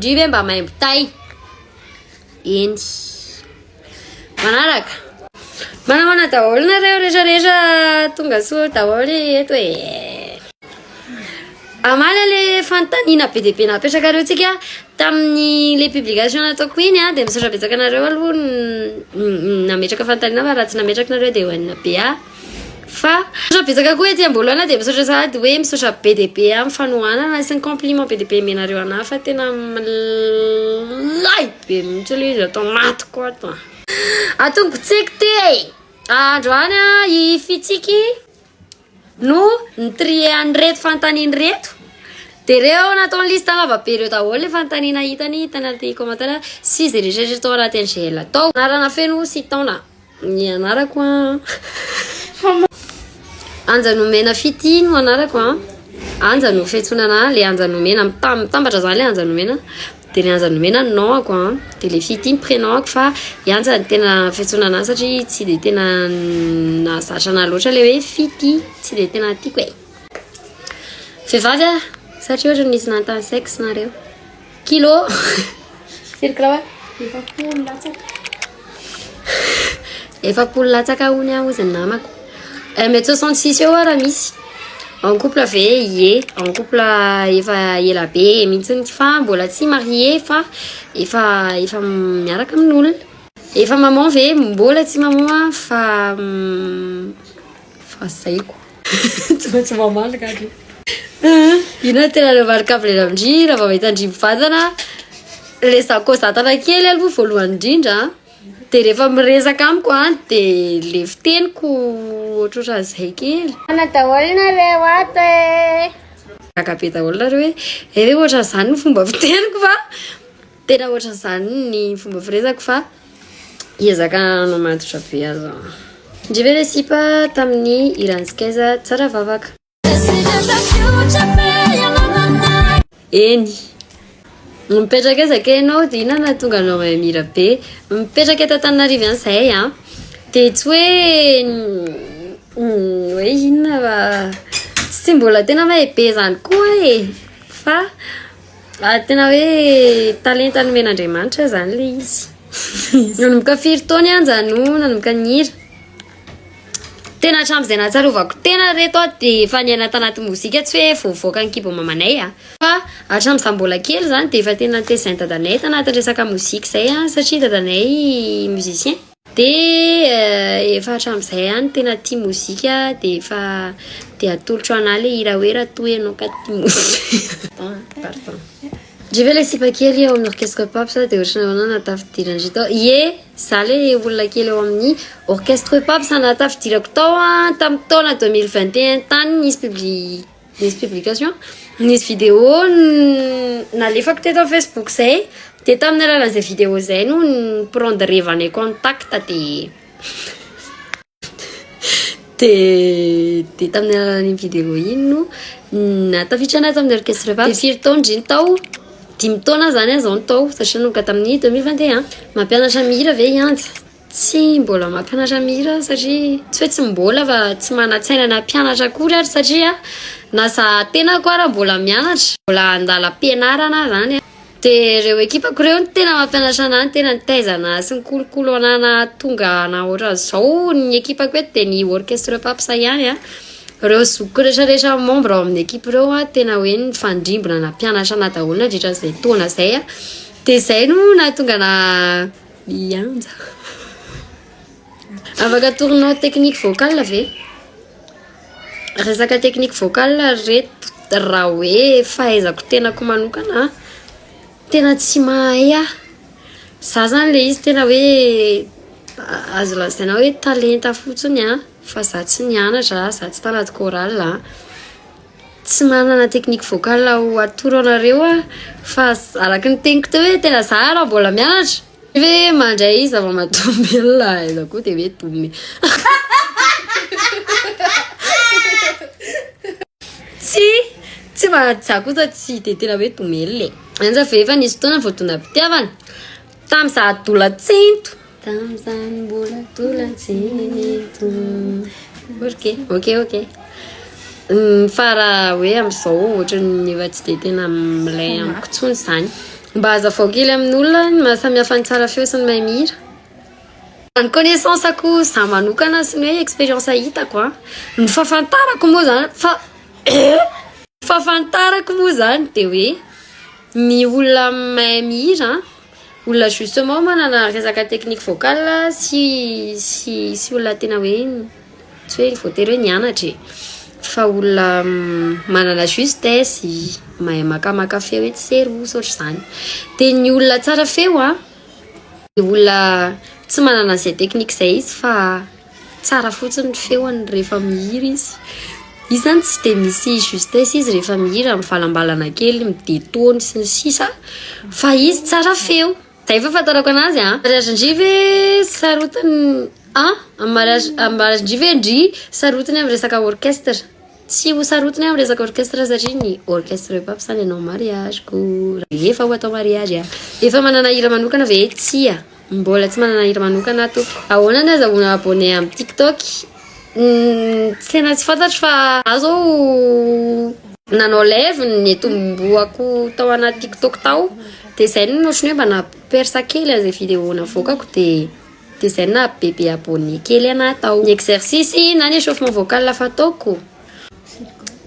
Drive mba maimbo tay. Eny. Manaraka. Manamana daholo nareo rehetrarehetra tonga soa daholo eto e. Amaly le fanontaniana be dia be napetraka reo tsika tamin'ny le publication nataoko iny a dia misaotra betsaka anareo aloha nametraka fanontaniana fa raha tsy nametraka nareo dia hoanina be a. Fa misaotra betsaka koa ety amboloana dia misaotra sady hoe misaotra be dia be amin'ny fanohanana sy ny compliment be dia be menareo anahy fa tena milay be mihitsy aloha izy atao maty koa ato. Atongo tsika ty androany a ifitsika no nitrie an'ireto fanontaniana reto dia reo natao ny lista lava be reo daholo le fanontaniana hitany anaty commentaire sy izay rehetrarehetra tao anatin'izay ela tao. Anarana feno sy taona ny anarako Anjanomena fity no anarako Anjano fetsonana le Anjanomena mitambatra zany le Anjanomena dia le Anjanomena noako dia le fity ny prénomako fa Anja ny tena fetsonana satria tsy dia tena nazatra na loatra le hoe fity tsy dia tena tiako e. Vehivavy satria ohatra nisy nanontany sexe nareo. Kilo circle efapolo latsaka hony ozy ny namako. 1m66 eo raha misy. En couple ve ie, en couple efa ela be mihitsy fa mbola tsy marié fa efa miaraka amin'olona. Efa maman ve mbola tsy maman fa zaiko. Tsy maman ka. Ina tena le varikavy amindry raha vao mahita andry mivadana le sakosatana kely aloha voalohany indrindra dia rehefa miresaka amiko dia le fiteniko ohatrohatran'izay kely. Ana daholo nareo ato e. Kakabe daholo nareo hoe hoe ohatran'izany ny fomba fiteniko fa tena ohatran'izany ny fomba firesako fa hiezaka namatotra be aza. Ndrive le sipa tamin'ny iran'Skeza tsara vavaka. Eny mipetraka ezaka ianao dia inona tonga anao mihira be mipetraka eto Antananarivo an'izay dia tsy hoe inona fa tsy mbola tena mahay be zany koa fa tena hoe talenta nomen'Andriamanitra zany le izy. Nanomboka firy taona Anjano nanomboka nihira tena hatramin'izay nahatsarovako tena reto dia efa niaina tanaty mozika tsy hoe voavoaka ny kibo mamanay fa hatramin'izay mbola kely zany dia efa tena tezainy dadanay tanaty resaka mozika izay satria dadanay musicien dia efa hatramin'izay ihany tena tia mozika dia efa dia atolotro anahy le hira hoe raha toy ianao ka tia mozika. Pardon. Drive le sipa kely eo amin'ny orchestre pop sa dia ohatrany ahoana natafidirandry tao. Za le olona kely eo amin'ny orchestre pop sa natafidirako tao tamin'ny taona 2021 tany nisy publication nisy vidéo nalefako teto amin'ny Facebook zay dia tamin'ny alalan'izay vidéo zay no prendre contact dia tamin'ny alalan'iny vidéo iny no natafiditra anahy tamin'ny orchestre pop. Dia firy taona indriny tao 5 taona zany zao ny tao satria nanomboka tamin'ny 2021 mampianatra mihira ve Anja? Tsy mbola mampianatra mihira satria tsy hoe tsy mbola fa tsy mana-tsaina na mpianatra akory ary satria nasa tena koa raha mbola mianatra mbola andala ampianarana zany dia ireo ekipako ireo tena mampianatra anahy tena nitaizana sy ny kolokolo anahy tonga na ohatra zao ny ekipako eto dia ny orchestre pop sa ihany ireo zokiko rehetrarehetra membre ao amin'ny ekipa ireo tena hoe nifandrimbona na mpianatra anahy daholo nandritra izay taona izay dia izay no nahatonga na Anja. Afaka tournoi technique vocale ve? Resaka technique vocale reto raha hoe fahaizako tenako manokana tena tsy mahay za zany le izy tena hoe azo lazaina hoe talenta fotsiny fa za tsy nianatra za tsy tanaty chorale tsy manana technique vocale ho atoro anareo fa araka ny teniko teo hoe tena za raha mbola mianatra ve mandray zava-mahadomelona eza koa dia hoe dome tsy za kosa tsy dia tena hoe domely anja ve efa nisy fotoana voadona-pitiavana tamin'ny za dolatsento tamin'izany mbola dolatsento ok fa raha hoe amin'izao ohatra ny efa tsy dia tena milay amiko intsony izany mba azafao kely amin'olona ny mahasamihafa ny tsara feo sy ny mahay mihira ny connaissance ako za manokana sy ny hoe expérience hitako ny fahafantarako moa zany fahafantarako moa zany de hoe ny olona mahay mihira olona justement manana resaka technique vocale sy olona tena hoe tsy hoe voatery hoe nianatra fa olona manana justesse mahay makamaka feo hoe tsy seroso ohatr'izany de ny olona tsara feo de olona tsy manana an'izay technique zay izy fa tsara fotsiny feony rehefa mihira izy zany tsy de misy justesse izy rehefa mihira mivalambalana kely midetony sy ny sisa fa izy tsara feo zay fa fahatarako anazy mariage-ndrive sarotiny mariage-ndrive ndry sarotiny amin'ny resaka orchestre tsy ho sarotiny amin'ny resaka orchestre satria ny orchestre efa mpisany anao mariage ko efa ho atao mariage efa manana hira manokana ve tsy mbola tsy manana hira manokana to ahoana ny azahoana abonné amin'ny TikTok tena tsy fantatro fa azo nanao live ny tomboako tao anaty TikTok tao de zay no notrony hoe mba napersa kely an'izay vidéo navokako de zay na bebe abonné kely anatao ny exercice na ny échauffement vocal lafa ataoko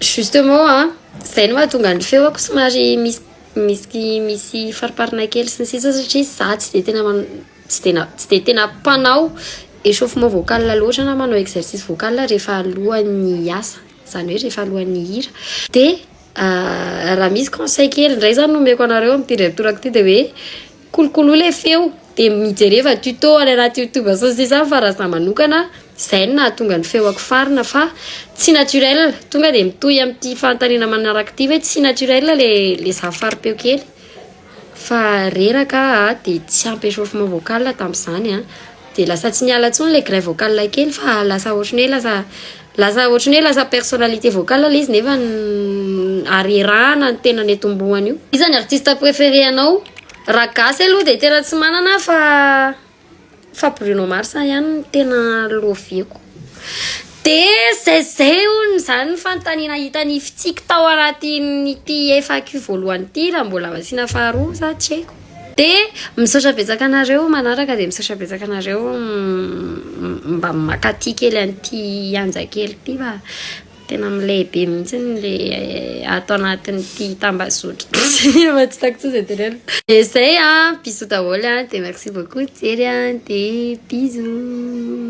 justement zay no mahatonga ny feoko somary misy fariparina kely sy ny sisa satria za tsy de tena mpanao échauffement vocal loatra na manao exercice vocal rehefa alohan'ny asa zany hoe rehefa alohan'ny hira de raha misy conseil kely ndray zany nomeko anareo amin'ity directorako ty de hoe kolokolo le feo de mijereva tuto any anaty YouTube sisa fa raha za manokana zay no nahatonga ny feoako farina fa tsy naturel tonga de mitohy amin'ity fanontaniana manaraka ty hoe tsy naturel le za faripeo kely fa reraka de tsy ampy échauffement vocal tamin'izany de lasa tsy niala ntsony le grève vocal kely fa lasa ohatrany hoe lasa personnalité vocale le izy nefa arerahana ny tena ny tombohany io izy zany artiste préféré anao raha gasy aloha de tena tsy manana fa Bruno Mars ihany tena loviako de zay hono zany fanontaniana hitany fitsika tao anatin'ity FAQ voalohany ity raha mbola masina faharoa za tsy haiko de misaotra betsaka anareo manaraka de misaotra betsaka anareo mba makaty kely an'ity anja kely ty fa tena milehibe mihitsy le atao anatin'ity tambazotra fa tsy tako tsosy tena de zay bisous daholo de merci beaucoup Thierry de bisous